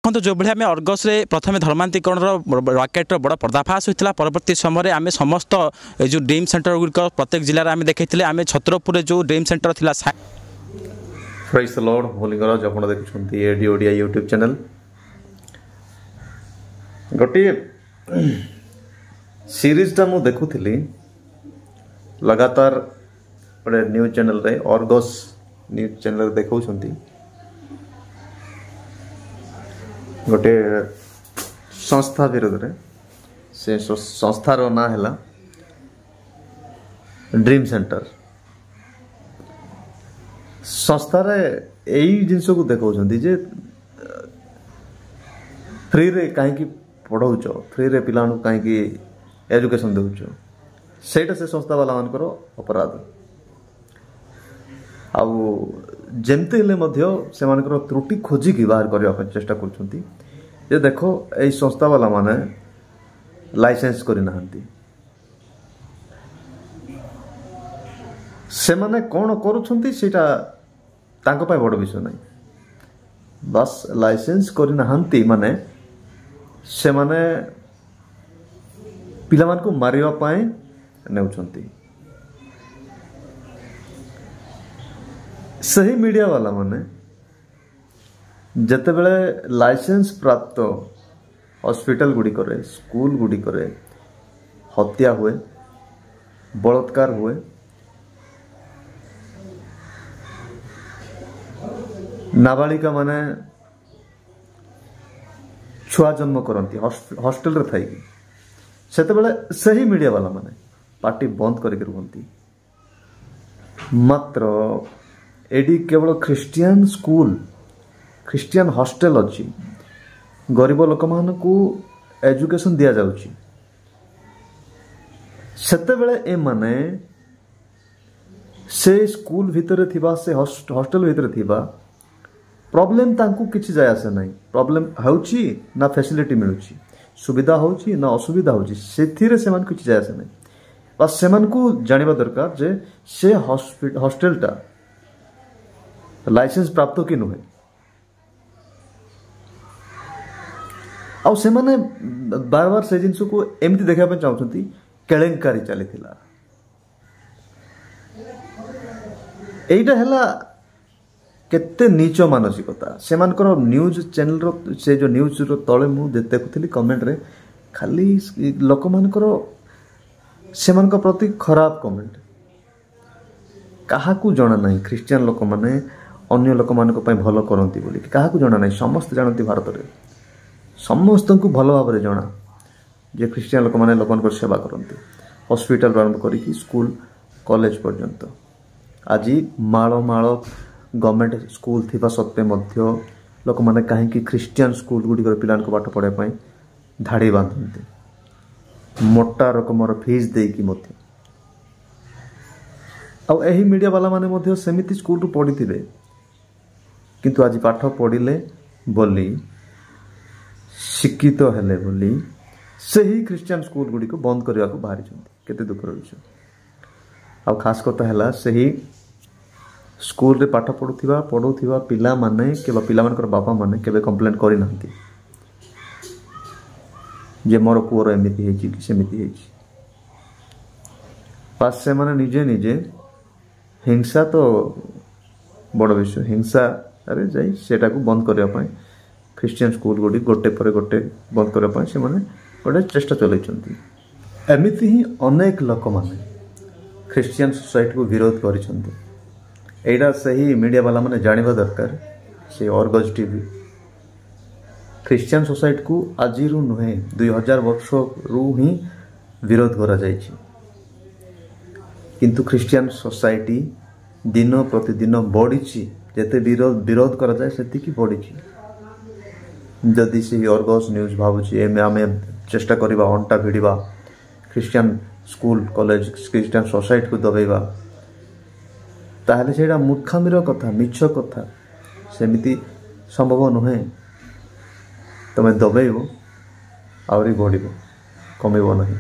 देखो जो भाई आम अर्गस प्रथम धर्मांतरीकरण रॉकेट बड़ पर्दाफाश होता परवर्ती समय आम समस्त जो ड्रीम सेंटर गुड़िक प्रत्येक जिले में देखते आम छत्रपुर जो ड्रीम सेंटर थी प्रेज द लॉर्ड होलीगराज आप देखुं एडी ओडिया यूट्यूब चैनल गोटे सीरीजटा मु देखुली लगातार गोटे न्यूज चैनल रे अर्गस न्यूज चैनल देखा गोटे संस्था विरोध में से संस्थार ना है ड्रीम सेंटर संस्थार यही जिनस को देखा जे फ्री रे कहीं पढ़ाऊच फ्री रे पिला कहीं एजुकेशन दौच सेटा से संस्था वाला मानकर अपराध आउ जमती से मानकर त्रुटि खोजिकी बाहर करने चेष्टा कर देखो यही संस्था वाला माने लाइसेंस करना से माने कौन करुछंती सेटा तांको पाई बड़ विषय नहीं बस लाइसेंस करना माने से माने पिला मान को मारिवा पाए नेउछंती सही मीडिया वाला माने जते बेले लाइसेंस प्राप्त हॉस्पिटल गुड़ी करे स्कूल गुड़ी करे हत्या हुए बलात्कार हुए नाबालिका माने छुआ जन्म करती हॉस्टल रे थाई सेते बेले सही मीडिया वाला माने पार्टी बंद करके रुहंती मात्र एडी केवल ख्रिस्टियन स्कूल ख्रिस्टियन हॉस्टल अच्छी गरीब लोक मान को एजुकेशन दिया जाउची सेते बेले ए माने से स्कूल भितर थिबा से हॉस्टल भितर थिबा प्रॉब्लम तांकू किछि जाय आसे नाही प्रॉब्लम होउची ना फैसिलिटी मिलुची सुविधा होउची ना असुविधा होउची सेथिरे सेमान किछि जाय आसे नाही बस सेमान को जानिबा दरकार जे से हॉस्टलटा लाइसेंस प्राप्त कि नुहे आउ से माने बार बार से जिनस को एमती देखा चाहते केलेंकारी चली एटा हला केते नीच मानसिकता से मानकर न्यूज चैनल रो से जो न्यूज रो तळे मु देखुଥିଲି कमेंट रे खाली लोक मानकर से मानक प्रति खराब कमेंट काहाकू जणा नाही ख्रिस्टियन लोक माने अन्य लोक मान भल करती बोली क्या जना ना समस्त जानती भारत में समस्त को भल भाव जना जे ख्रिस्टियन लोक मैंने लोक सेवा करती हॉस्पिटल आरंभ कर स्कूल कॉलेज पर्यंत आज माल माल गवर्नमेंट स्कूल थी सत्वे लोक मैंने कहीं ख्रिस्टियन स्कूल गुड़िक पिला पाठ पढ़ाई धाड़ी बांधते मोटा रकम फीस देकी आही मीडिया वाला माने सेमिति स्कूल पढ़ी थे किंतु आज पाठ पढ़िले बोली शिक्षित हेले बोली सही ख्रिस्टियन स्कूल गुड़ी को बंद करने को बाहरी केते दुखर विषय आ खास कथा है सही स्कूल रे पाठ पढ़ुवा पिला माने के पिला मानकर बापा माने केबे कंप्लेंट करि नांती जे मोर पुअर एमिति हेची कि सेमिति हेची पास से माने निजे निजे हिंसा तो बड़ विषय हिंसा अरे जाई सेटा को बंद करने ख्रिस्टियन स्कूल गुड़ी गोटे पर गोटे बंद करने से माने गोटे चेष्टा चलती एमती ही अनेक लोक माने ख्रिस्टियन सोसाइटी को विरोध करा सही मीडिया वाला माने जानिबा दरकार से अर्गस टीवी ख्रिस्टियन सोसाइटी को आज नुहे 2000 वर्ष रु ही विरोध करा जायछि किंतु ख्रिस्टियन सोसाइटी दिन प्रतिदिन बढ़ी जेते विरोध करा जाए सेति बढ़ी जदि से अर्गस न्यूज भावुची एमे आमे चेष्टा करबा अंटा भिड़वा Christian school college Christian society को दबेबा ताहले सेटा मूर्खामीर कथा मिछ कथा सेमिति संभव नुहे तमे दबेइबो आवरी बढ़िबो कमेबो नहीं।